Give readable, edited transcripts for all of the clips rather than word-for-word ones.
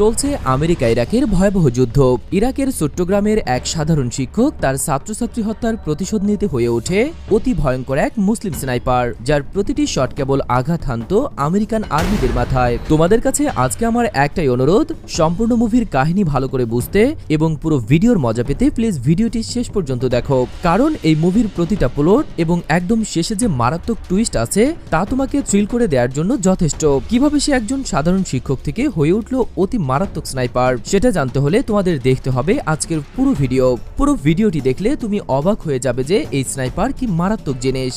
চলছে আমেরিকা ইরাকের ভয়াবহ যুদ্ধ। ইরাকের চট্টগ্রামের এক সাধারণ শিক্ষক তার ছাত্রছাত্রী হত্যার প্রতিশোধ নিতে হয়ে ওঠে অতি ভয়ঙ্কর এক মুসলিম স্নাইপার, যার প্রতিটি শট কেবল আঘাত হানত আমেরিকান আর্মিদের মাথায়। তোমাদের কাছে আজকে আমার একটাই অনুরোধ, সম্পূর্ণ মুভির কাহিনী ভালো করে বুঝতে এবং পুরো ভিডিওর মজা পেতে প্লিজ ভিডিওটি শেষ পর্যন্ত দেখো, কারণ এই মুভির প্রতিটা প্লট এবং একদম শেষে যে মারাত্মক টুইস্ট আছে তা তোমাকে থ্রিল করে দেওয়ার জন্য যথেষ্ট। কিভাবে সে একজন সাধারণ শিক্ষক থেকে হয়ে উঠল অতি মারাত্মক স্নাইপার, সেটা জানতে হলে তোমাদের দেখতে হবে আজকের পুরো ভিডিও। পুরো ভিডিওটি দেখলে তুমি অবাক হয়ে যাবে যে এই স্নাইপার কি মারাত্মক জিনিস।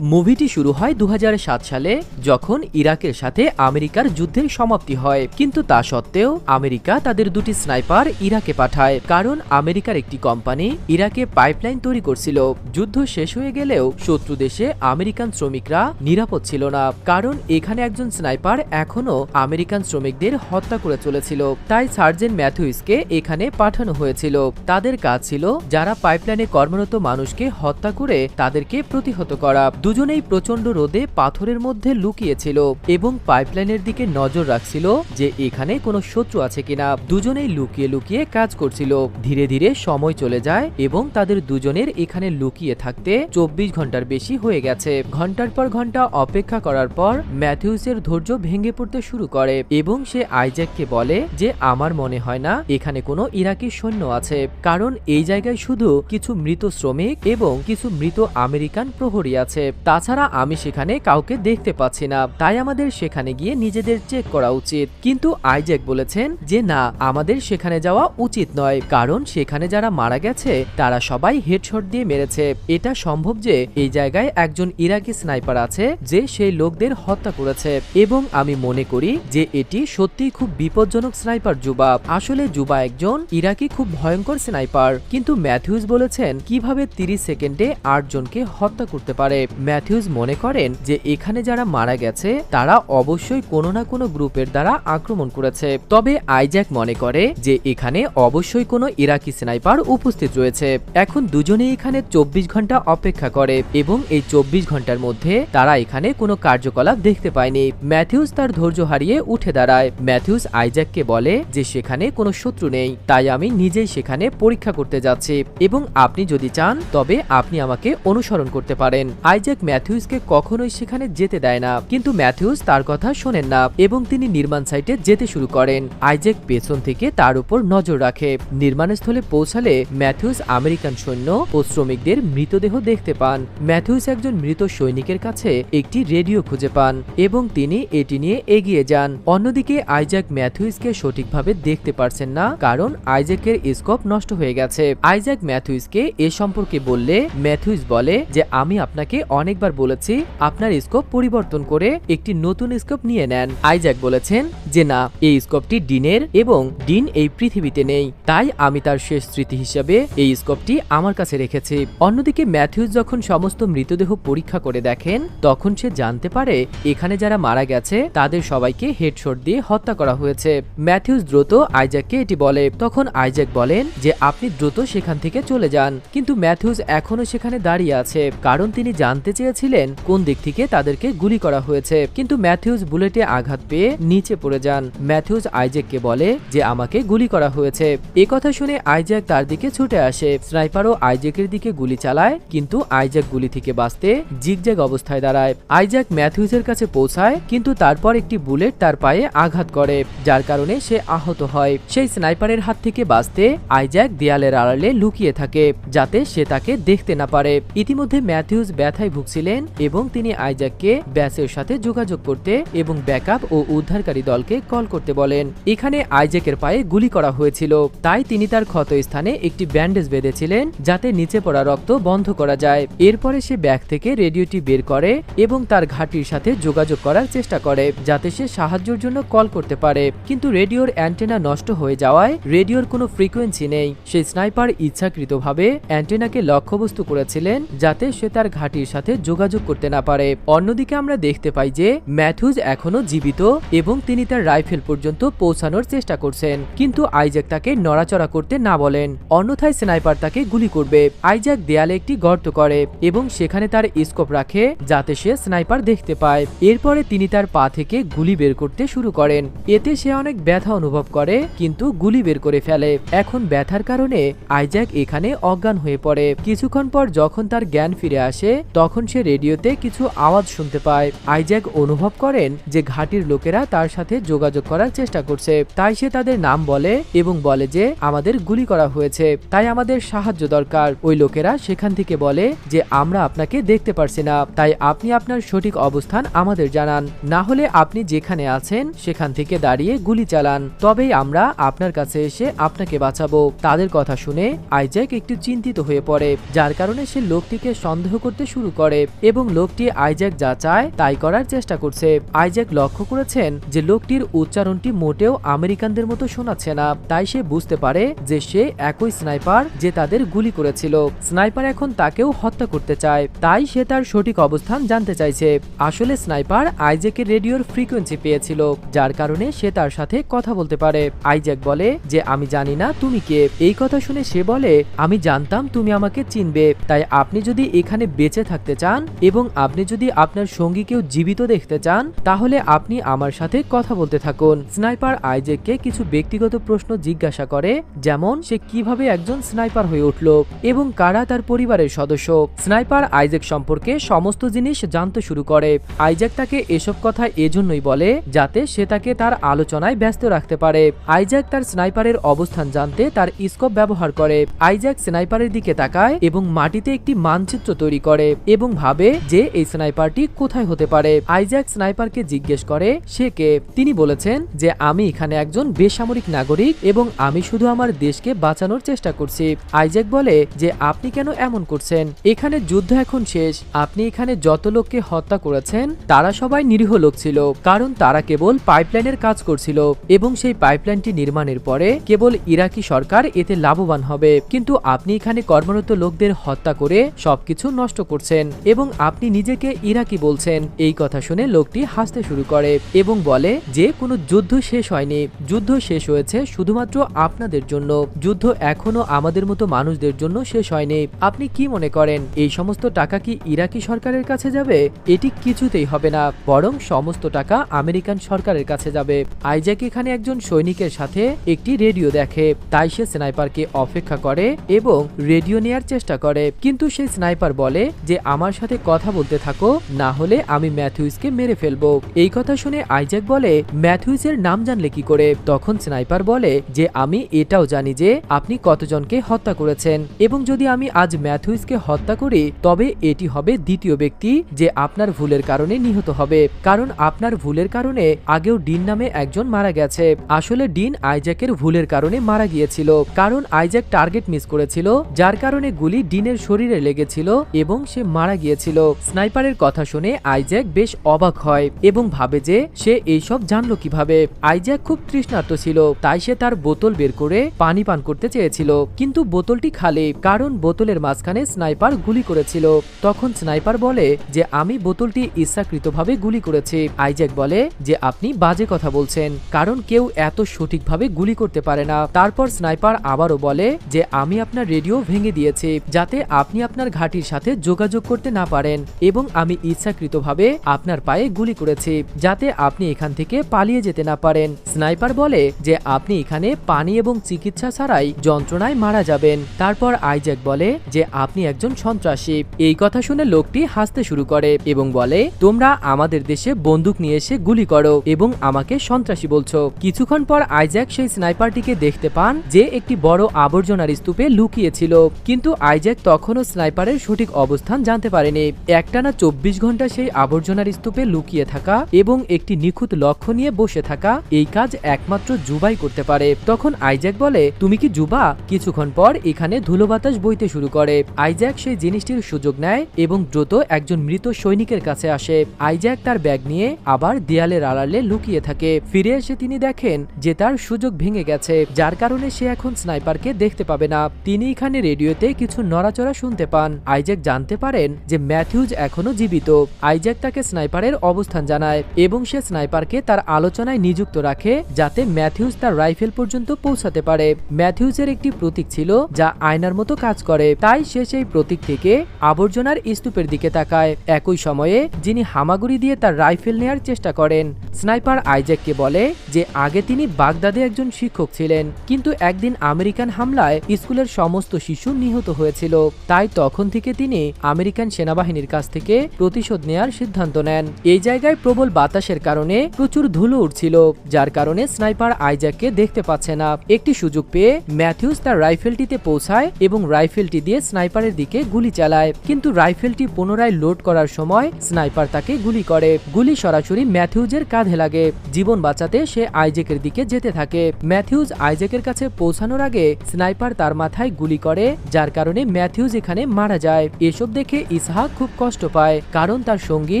মুভিটি শুরু হয় 2007 সালে, যখন ইরাকের সাথে আমেরিকার যুদ্ধের সমাপ্তি হয়। কিন্তু তা সত্ত্বেও আমেরিকা তাদের দুটি স্নাইপার ইরাকে পাঠায়, কারণ আমেরিকার একটি কোম্পানি ইরাকে পাইপলাইন তৈরি করছিল। যুদ্ধ শেষ হয়ে গেলেও শত্রু দেশে আমেরিকান শ্রমিকরা নিরাপদ ছিল না, কারণ এখানে একজন স্নাইপার এখনো আমেরিকান শ্রমিকদের হত্যা করে চলেছিল। তাই সার্জেন্ট ম্যাথিউসকে এখানে পাঠানো হয়েছিল। তাদের কাজ ছিল যারা পাইপলাইনে কর্মরত মানুষকে হত্যা করে তাদেরকে প্রতিহত করা। দুজনেই প্রচন্ড রোদে পাথরের মধ্যে লুকিয়েছিল এবং পাইপলাইনের দিকে নজর রাখছিল যে এখানে কোনো শত্রু আছে কিনা। দুজনেই লুকিয়ে লুকিয়ে কাজ করছিল। ধীরে ধীরে সময় চলে যায় এবং তাদের দুজনের এখানে লুকিয়ে থাকতে 24 ঘন্টার বেশি হয়ে গেছে। ঘন্টার পর ঘন্টা অপেক্ষা করার পর ম্যাথিউসের ধৈর্য ভেঙে পড়তে শুরু করে এবং সে আইজ্যাককে বলে যে আমার মনে হয় না এখানে কোনো ইরাকি সৈন্য আছে, কারণ এই জায়গায় শুধু কিছু মৃত শ্রমিক এবং কিছু মৃত আমেরিকান প্রহরী আছে। তাছাড়া আমি সেখানে কাউকে দেখতে পাচ্ছি না, তাই আমাদের সেখানে গিয়ে নিজেদের চেক করা উচিত। কিন্তু আইজ্যাক বলেছেন যে না, আমাদের সেখানে যাওয়া উচিত নয়, কারণ সেখানে যারা মারা গেছে তারা সবাই হেডশট দিয়ে মেরেছে। এটা সম্ভব যে এই জায়গায় একজন ইরাকি স্নাইপার আছে যে সেই লোকদের হত্যা করেছে, এবং আমি মনে করি যে এটি সত্যিই খুব বিপজ্জনক স্নাইপার জুবা। আসলে জুবা একজন ইরাকি খুব ভয়ঙ্কর স্নাইপার। কিন্তু ম্যাথিউস বলেছেন কিভাবে 30 সেকেন্ডে 8 জনকে হত্যা করতে পারে। ম্যাথিউস মনে করেন যে এখানে যারা মারা গেছে তারা অবশ্যই কোনো না কোনো গ্রুপের দ্বারা আক্রমণ করেছে। তবে আইজ্যাক মনে করে যে এখানে অবশ্যই কোনো ইরাকি স্নাইপার উপস্থিত রয়েছে। এখন দুজনে এখানে 24 ঘন্টা অপেক্ষা করে এবং এই 24 ঘন্টার মধ্যে তারা এখানে কোনো কার্যকলাপ দেখতে পায়নি। ম্যাথিউস তার ধৈর্য হারিয়ে উঠে দাঁড়ায়। ম্যাথিউস আইজ্যাককে বলে যে সেখানে কোনো শত্রু নেই, তাই আমি নিজেই সেখানে পরীক্ষা করতে যাচ্ছি এবং আপনি যদি চান তবে আপনি আমাকে অনুসরণ করতে পারেন। আইজ্যাক ম্যাথিউসকে কখনোই সেখানে যেতে দেয় না, কিন্তু ম্যাথিউস তার কথা শোনেন না এবং তিনি নির্মাণ সাইটে যেতে শুরু করেন। আইজ্যাক পেছন থেকে তার উপর নজর রাখে। নির্মাণস্থলে পৌঁছালে ম্যাথিউস আমেরিকান সৈন্য ও শ্রমিকদের মৃতদেহ দেখতে পান। ম্যাথিউস একজন মৃত সৈনিকের কাছে একটি রেডিও খুঁজে পান এবং তিনি এটি নিয়ে এগিয়ে যান। অন্যদিকে আইজ্যাক ম্যাথিউসকে সঠিকভাবে দেখতে পারছেন না, কারণ আইজ্যাকের স্কোপ নষ্ট হয়ে গেছে। আইজ্যাক ম্যাথিউসকে এ সম্পর্কে বললে ম্যাথিউস বলে যে আমি আপনাকে অনেকবার বলেছি আপনার স্কোপ পরিবর্তন করে একটি নতুন স্কোপ নিয়ে নেন। আইজ্যাক বলেছেন যে না, এই স্কোপটি ডিনের এবং ডিন এই পৃথিবীতে নেই, তাই আমি তার শেষ স্মৃতি হিসেবে এই স্কোপটি আমার কাছে রেখেছি। অন্যদিকে ম্যাথিউস যখন সমস্ত মৃতদেহ পরীক্ষা করে দেখেন তখন সে জানতে পারে এখানে যারা মারা গেছে তাদের সবাইকে হেডশট দিয়ে হত্যা করা হয়েছে। ম্যাথিউস দ্রুত আইজ্যাককে এটি বলে। তখন আইজ্যাক বলেন যে আপনি দ্রুত সেখান থেকে চলে যান, কিন্তু ম্যাথিউস এখনো সেখানে দাঁড়িয়ে আছে, কারণ তিনি জানতে চেয়েছিলেন কোন দিক থেকে তাদেরকে গুলি করা হয়েছে। কিন্তু ম্যাথিউস বুলেটে আঘাত পেয়ে নিচে পড়ে যান। ম্যাথিউস আইজ্যাককে বলে যে আমাকে গুলি করা হয়েছে। কথা শুনে আইজ্যাক তার দিকে ছুটে আসে। স্নাইপারও আইজ্যাকের দিকে গুলি চালায়, কিন্তু আইজ্যাক গুলি থেকে বাঁচতে জিগজ্যাগ অবস্থায় দাঁড়ায়। আইজ্যাক ম্যাথিউসের কাছে পৌঁছায়, কিন্তু তারপর একটি বুলেট তার পায়ে আঘাত করে, যার কারণে সে আহত হয়। সেই স্নাইপারের হাত থেকে বাঁচতে আইজ্যাক দেয়ালের আড়ালে লুকিয়ে থাকে যাতে সে তাকে দেখতে না পারে। ইতিমধ্যে ম্যাথিউস ব্যথায় ভুগছিলেন এবং তিনি আইজ্যাককে ব্যাসের সাথে যোগাযোগ করতে এবং ব্যাকআপ ও উদ্ধারকারী দলকে কল করতে বলেন। এখানে আইজ্যাকের পায়ে গুলি করা হয়েছিল, তাই তিনি তার ক্ষত স্থানে একটি ব্যান্ডেজ বেঁধেছিলেন যাতে নিচে পড়া রক্ত বন্ধ করা যায়। এরপরে সে ব্যাগ থেকে রেডিওটি বের করে এবং তার ঘাঁটির সাথে যোগাযোগ করার চেষ্টা করে যাতে সে সাহায্যের জন্য কল করতে পারে। কিন্তু রেডিওর অ্যান্টেনা নষ্ট হয়ে যাওয়ায় রেডিওর কোনো ফ্রিকোয়েন্সি নেই। সেই স্নাইপার ইচ্ছাকৃতভাবে অ্যান্টেনাকে লক্ষ্যবস্তু করেছিলেন যাতে সে তার ঘাঁটির সাথে যোগাযোগ করতে না পারে। অন্যদিকে আমরা দেখতে পাই যে ম্যাথিউস এখনো জীবিত এবং তিনি তার রাইফেল পর্যন্ত পৌঁছানোর চেষ্টা করছেন, কিন্তু আইজ্যাক তাকে নড়াচড়া করতে না বলেন, অন্যথায় স্নাইপার তাকে গুলি করবে। আইজ্যাক দেয়ালে একটি গর্ত করে এবং সেখানে তার স্কোপ রাখে যাতে সে স্নাইপার দেখতে পায়। এরপরে তিনি তার পা থেকে গুলি বের করতে শুরু করেন। এতে সে অনেক ব্যথা অনুভব করে কিন্তু গুলি বের করে ফেলে। এখন ব্যথার কারণে আইজ্যাক এখানে অজ্ঞান হয়ে পড়ে। কিছুক্ষণ পর যখন তার জ্ঞান ফিরে আসে তখন সে রেডিওতে কিছু আওয়াজ শুনতে পায়। আইজ্যাক অনুভব করেন যে ঘাঁটির লোকেরা তার সাথে যোগাযোগ করার চেষ্টা করছে, তাই সে তাদের নাম বলে এবং বলে যে আমাদের গুলি করা হয়েছে, তাই আমাদের সাহায্য দরকার। ওই লোকেরা সেখান থেকে বলে যে আমরা আপনাকে দেখতে পারছি না, তাই আপনি আপনার সঠিক অবস্থান আমাদের জানান, না হলে আপনি যেখানে আছেন সেখান থেকে দাঁড়িয়ে গুলি চালান, তবেই আমরা আপনার কাছে এসে আপনাকে বাঁচাবো। তাদের কথা শুনে আইজ্যাক একটু চিন্তিত হয়ে পড়ে, যার কারণে সে লোকটিকে সন্দেহ করতে শুরু করে এবং লোকটি আইজ্যাক যা চায় তাই করার চেষ্টা করছে। আইজ্যাক লক্ষ্য করেছেন যে লোকটির উচ্চারণটি মোটেও আমেরিকানদের মতো শোনাচ্ছে না, তাই সে বুঝতে পারে যে সে একই স্নাইপার যে তাদের গুলি করেছিল। স্নাইপার এখন তাকেও হত্যা করতে চায়, তাই সে তার সঠিক অবস্থান জানতে চাইছে। আসলে স্নাইপার আইজ্যাকের রেডিওর ফ্রিকোয়েন্সি পেয়েছিল, যার কারণে সে তার সাথে কথা বলতে পারে। আইজ্যাক বলে যে আমি জানি না তুমি কে। এই কথা শুনে সে বলে আমি জানতাম তুমি আমাকে চিনবে, তাই আপনি যদি এখানে বেঁচে থাকতে চান এবং আপনি যদি আপনার সঙ্গীকেও জীবিত দেখতে চান তাহলে আপনি আমার সাথে কথা বলতে থাকুন। স্নাইপার আইজ্যাককে কিছু ব্যক্তিগত প্রশ্ন জিজ্ঞাসা করে, যেমন সে কিভাবে একজন স্নাইপার হয়ে উঠল এবং কারা তার পরিবারের সদস্য। স্নাইপার আইজ্যাক সম্পর্কে সমস্ত জিনিস জানতে শুরু করে। আইজ্যাক তাকে এসব কথা এজন্যই বলে যাতে সে তাকে তার আলোচনায় ব্যস্ত রাখতে পারে। আইজ্যাক তার স্নাইপারের অবস্থান জানতে তার স্কোপ ব্যবহার করে। আইজ্যাক স্নাইপারের দিকে তাকায় এবং মাটিতে একটি মানচিত্র তৈরি করে এবং ভাবে যে এই স্নাইপারটি কোথায় হতে পারে। আইজ্যাক স্নাইপারকে জিজ্ঞেস করে সে কে। তিনি বলেছেন যে আমি এখানে একজন বেসামরিক নাগরিক এবং আমি শুধু আমার দেশকে বাঁচানোর চেষ্টা করছি। আইজ্যাক বলে যে আপনি কেন এমন করছেন? এখানে যুদ্ধ এখন শেষ। আপনি এখানে যত লোককে হত্যা করেছেন তারা সবাই নিরীহ লোক ছিল, কারণ তারা কেবল পাইপলাইনের কাজ করছিল এবং সেই পাইপলাইনটি নির্মাণের পরে কেবল ইরাকি সরকার এতে লাভবান হবে। কিন্তু আপনি এখানে কর্মরত লোকদের হত্যা করে সবকিছু নষ্ট করছেন এবং আপনি নিজেকে ইরাকি বলছেন। এই কথা শুনে লোকটি হাসতে শুরু করে এবং বলে যে কোনো যুদ্ধ শেষ হয়নি, যুদ্ধ শেষ হয়েছে শুধুমাত্র আপনাদের জন্য, যুদ্ধ এখনো আমাদের মতো মানুষদের জন্য শেষ হয়নি। আপনি কি মনে করেন এই সমস্ত টাকা কি ইরাকি সরকারের কাছে যাবে? এটি কিছুতেই হবে না, বরং সমস্ত টাকা আমেরিকান সরকারের কাছে যাবে। আইজ্যাক এখানে একজন সৈনিকের সাথে একটি রেডিও দেখে, তাই সে স্নাইপারকে অপেক্ষা করে এবং রেডিও নেয়ার চেষ্টা করে, কিন্তু সেই স্নাইপার বলে যে আমার সাথে কথা বলতে থাকো, না হলে আমি ম্যাথিউসকে মেরে ফেলবো। এই কথা শুনে আইজ্যাক বলে ম্যাথিউসের নাম জানলে কি করে? তখন স্নাইপার বলে যে আমি এটাও জানি যে আপনি কতজনকে হত্যা করেছেন এবং যদি আমি আজ ম্যাথিউসকে হত্যা করি তবে এটি হবে দ্বিতীয় ব্যক্তি যে আপনার ভুলের কারণে নিহত হবে, কারণ আপনার ভুলের কারণে আগেও ডিন নামে একজন মারা গেছে। আসলে ডিন আইজ্যাকের ভুলের কারণে মারা গিয়েছিল, কারণ আইজ্যাক টার্গেট মিস করেছিল, যার কারণে গুলি ডিনের শরীরে লেগেছিল এবং সে মারা গিয়েছিল। স্নাইপারের কথা শুনে আইজ্যাক বেশ অবাক হয় এবং ভাবে যে সে এইসব জানলো কিভাবে। আইজ্যাক খুব তৃষ্ণার্ত ছিল, তাই সে তার বোতল বের করে পানি পান করতে চেয়েছিল, কিন্তু বোতলটি খালি, কারণ বোতলের মাঝখানে স্নাইপার গুলি করেছিল। তখন স্নাইপার বলে যে আমি বোতলটি ইচ্ছাকৃতভাবে গুলি করেছি। আইজ্যাক বলে যে আপনি বাজে কথা বলছেন, কারণ কেউ এত সঠিকভাবে গুলি করতে পারে না। তারপর স্নাইপার আবারও বলে যে আমি আপনার রেডিও ভেঙে দিয়েছি যাতে আপনি আপনার ঘাঁটির সাথে যোগাযোগ করতে না পারেন এবং আমি ইচ্ছাকৃতভাবে আপনার পায়ে গুলি করেছি যাতে আপনি এখান থেকে পালিয়ে যেতে না পারেন। স্নাইপার বলে যে আপনি এখানে পানি এবং চিকিৎসা ছাড়াই যন্ত্রণায় মারা যাবেন। তারপর আইজ্যাক বলে যে আপনি একজন সন্ত্রাসী। এই কথা শুনে লোকটি হাসতে শুরু করে এবং বলে তোমরা আমাদের দেশে বন্দুক নিয়ে এসে গুলি করো এবং আমাকে সন্ত্রাসী বলছো। কিছুক্ষণ পর আইজ্যাক সেই স্নাইপারটিকে দেখতে পান যে একটি বড় আবর্জনার স্তূপে লুকিয়েছিল, কিন্তু আইজ্যাক তখনও স্নাইপারের সঠিক অবস্থান জানতে পারেনি। একটানা 24 ঘন্টা সেই আবর্জনার স্তূপে লুকিয়ে থাকা এবং একটি নিখুঁত লক্ষ্য নিয়ে বসে থাকা, এই কাজ একমাত্র জুবাই করতে পারে। তখন আইজ্যাক বলে তুমি কি জুবা? কিছুক্ষণ পর এখানে ধুলো বাতাস বইতে শুরু করে। আইজ্যাক সেই জিনিসটির সুযোগ নেয় এবং দ্রুত একজন মৃত সৈনিকের কাছে আসে। আইজ্যাক তার ব্যাগ নিয়ে আবার দেয়ালের আড়ালে লুকিয়ে থাকে। ফিরে এসে তিনি দেখেন যে তার সুযোগ ভেঙে গেছে, যার কারণে সে এখন স্নাইপারকে দেখতে পাবে না। তিনি এখানে রেডিওতে কিছু নড়াচড়া শুনতে পান। আইজ্যাক জানতে পারেন যে ম্যাথিউজ এখনো জীবিত। আইজ্যাক তাকে স্নাইপারের অবস্থান জানায় এবং সে স্নাইপারকে তার আলোচনায় নিযুক্ত রাখে যাতে ম্যাথিউজ তার রাইফেল পর্যন্ত পৌঁছাতে পারে। ম্যাথিউজের একটি প্রতীক ছিল যা আয়নার মতো কাজ করে, তাই সে সেই প্রতীক থেকে আবর্জনার স্তূপের দিকে তাকায়। একই সময়ে যিনি হামাগুড়ি দিয়ে তার রাইফেল নেয়ার চেষ্টা করেন। স্নাইপার আইজ্যাক আইজ্যাককে বলে যে আগে তিনি বাগদাদে একজন শিক্ষক ছিলেন, কিন্তু একদিন আমেরিকান হামলায় স্কুলের সমস্ত শিশু নিহত হয়েছিল। তাই তখন থেকে তিনি আমেরিকান সেনাবাহিনীর কাছ থেকে প্রতিশোধ নেয়ার সিদ্ধান্ত নেন। এই জায়গায় প্রবল বাতাসের কারণে প্রচুর ধুলো উঠছিল, যার কারণে স্নাইপার আইজ্যাককে দেখতে পাচ্ছে না। একটি সুযোগ পেয়ে ম্যাথিউস তার রাইফেলটিতে পৌঁছায় এবং রাইফেলটি দিয়ে স্নাইপারের দিকে গুলি চালায়, কিন্তু রাইফেলটি পুনরায় লোড করার সময় স্নাইপার তাকে গুলি করে। গুলি সরাসরি ম্যাথিউজের কাঁধে লাগে। জীবন বাঁচাতে সে আইজ্যাকের দিকে যেতে থাকে। ম্যাথিউজ আইজ্যাকের কাছে পৌঁছানোর আগে স্নাইপার তার মাথায় গুলি করে, যার কারণে ম্যাথিউজ এখানে মারা যায়। এসব দেখে ইসহাক খুব কষ্ট পায়, কারণ তার সঙ্গী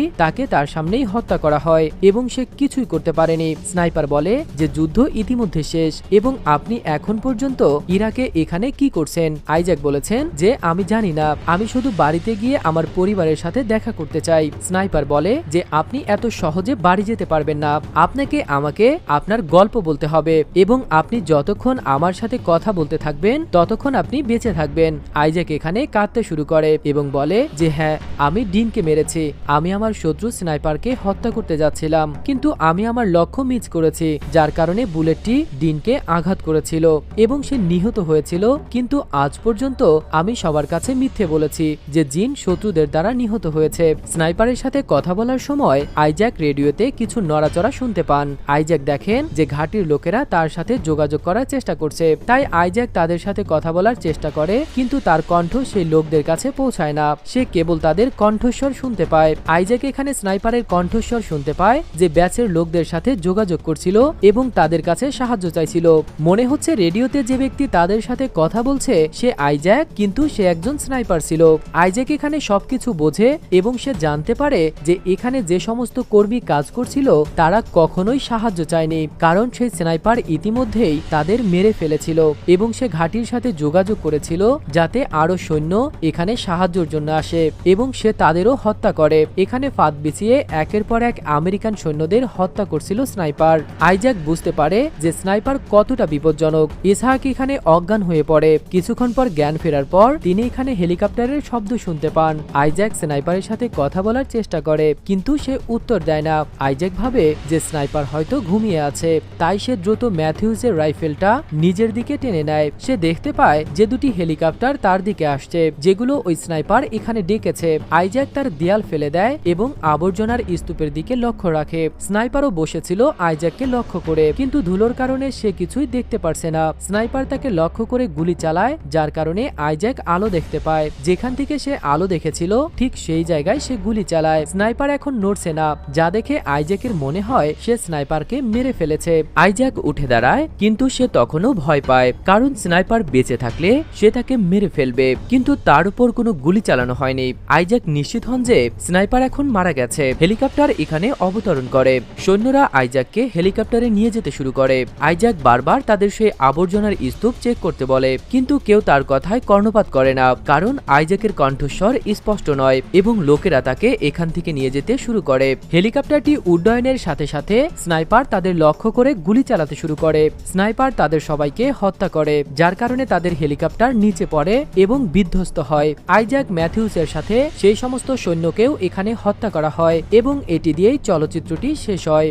তাকে তার সামনেই হত্যা করা হয় এবং সে কিছুই করতে পারেনি। স্নাইপার বলে যে যুদ্ধ ইতিমধ্যে শেষ এবং আপনি এখন পর্যন্ত ইরাকে এখানে কি করছেন। আইজ্যাক বলেছেন যে আমি জানি না, আমি শুধু বাড়িতে গিয়ে আমার পরিবারের সাথে দেখা করতে চাই। স্নাইপার বলে যে আপনি এত সহজে বাড়ি যেতে পারবেন না, আপনাকে আমাকে আপনার গল্প বলতে হবে এবং আপনি যতক্ষণ আমার সাথে কথা বলতে থাকবেন ততক্ষণ আপনি বেঁচে থাকবেন। আইজ্যাক এখানে কাঁদতে শুরু করে এবং বলে যে হ্যাঁ, আমি ডিনকে মেরেছি, আমি আমার শত্রু স্নাইপারকে হত্যা করতে যাচ্ছিলাম, কিন্তু আমি আমার লক্ষ্য মিস করেছি, যার কারণে বুলেটটি ডিনকে আঘাত করেছিল এবং সে নিহত হয়েছিল। কিন্তু আজ পর্যন্ত আমি সবার কাছে মিথ্যে বলেছি যে জিন শত্রুদের দ্বারা নিহত হয়েছে। স্নাইপারের সাথে কথা বলার সময় আইজ্যাক রেডিওতে কিছু নড়াচড়া শুনতে পান। আইজ্যাক দেখেন যে ঘাঁটির লোকেরা তার সাথে যোগাযোগ করার চেষ্টা করছে, তাই আইজ্যাক তাদের সাথে কথা বলার চেষ্টা করে, কিন্তু তার কণ্ঠ সেই লোকদের কাছে পৌঁছায় না। সে কেবল তাদের কণ্ঠস্বর শুনতে পায়। আইজ্যাক এখানে স্নাইপারের কণ্ঠস্বর শুনতে পায় যে ব্যাচের লোকদের সাথে যোগাযোগ করছিল এবং তাদের কাছে সাহায্য চাইছিল। মনে হচ্ছে রেডিওতে যে ব্যক্তি তাদের সাথে কথা বলছে সে আইজ্যাক, কিন্তু সে একজন স্নাইপার ছিল। আইজ্যাক এখানে সবকিছু বোঝে এবং সে জানতে পারে যে এখানে যে সমস্ত কর্মী কাজ করছিল তারা কখনোই সাহায্য চায়নি, কারণ সেই স্নাইপার ইতিমধ্যেই তাদের মেরে ফেলেছিল এবং সে ঘাঁটির সাথে যোগাযোগ করেছিল যাতে আরো সৈন্য এখানে সাহায্যের জন্য আসে এবং সে তাদেরও হত্যা করে। এখানে ফাঁদ বিছিয়ে একের পর এক আমেরিকান সৈন্যদের হত্যা করছিল স্নাইপার। আইজ্যাক বুঝতে পারে যে স্নাইপার কতটা বিপজ্জনক। ইসহাক এখানে অজ্ঞান হয়ে পড়ে। কিছুক্ষণ পর জ্ঞান ফেরার পর তিনি এখানে হেলিকপ্টারের শব্দ শুনতে পান। আইজ্যাক স্নাইপারের সাথে কথা বলার চেষ্টা করে, কিন্তু সে উত্তর দেয় না। আইজ্যাক ভাবে যে স্নাইপার হয়তো ঘুমিয়ে আছে, তাই সে দ্রুত ম্যাথিউসের রাইফেলটা নিজের দিকে টেনে নেয়। সে দেখতে পায় যে দুটি হেলিকপ্টার তার দিকে আসছে, যেগুলো ওই স্নাইপার এখানে ডেকেছে। আইজ্যাক তার দেয়াল ফেলে দেয় এবং আবর্জনার স্তূপের দিকে লক্ষ্য রাখে। স্নাইপারও বসেছিল আইজ্যাককে লক্ষ্য করে, কিন্তু ধুলোর কারণে সে কিছুই দেখতে পারছে না। স্নাইপার তাকে লক্ষ্য করে গুলি চালায়, যার কারণে আইজ্যাক আলো দেখতে পায়। যেখান থেকে সে আলো দেখেছিল ঠিক সেই জায়গায় সে গুলি চালায়। স্নাইপার এখন নড়ছে না, যা দেখে আইজ্যাকের মনে হয় সে স্নাইপারকে মেরে ফেলেছে। আইজ্যাক উঠে দাঁড়ায়, কিন্তু সে তখনও ভয় পায়, কারণ স্নাইপার বেঁচে থাকলে সে তাকে মেরে ফেলবে, কিন্তু তার উপর কোনো গুলি চালানো হয়নি। আইজ্যাক নিশ্চিত হন যে স্নাইপার এখন মারা গেছে। হেলিকপ্টার এখানে অবতরণ করে। সৈন্যরা আইজ্যাককে হেলিকপ্টারে নিয়ে যেতে শুরু করে। আইজ্যাক বারবার তাদের সেই আবর্জনার স্তূপ চেক করতে বলে, কিন্তু কেউ তার কথায় কর্ণপাত করে না, কারণ আইজ্যাকের কণ্ঠস্বর স্পষ্ট নয় এবং লোকেরা তাকে এখান থেকে নিয়ে যেতে শুরু করে। হেলিকপ্টারটি উড্ডয়নের সাথে সাথে স্নাইপার তাদের লক্ষ্য করে গুলি চালাতে শুরু করে। স্নাইপার তাদের সবাইকে হত্যা করে, যার কারণে তাদের হেলিকপ্টার নিচে পড়ে এবং বিধ্বস্ত হয়। আইজ্যাক ম্যাথিউসের সাথে সেই সমস্ত সৈন্যকেও এখানে হত্যা করা হয় এবং এটি দিয়েই চলচ্চিত্রটি শেষ হয়।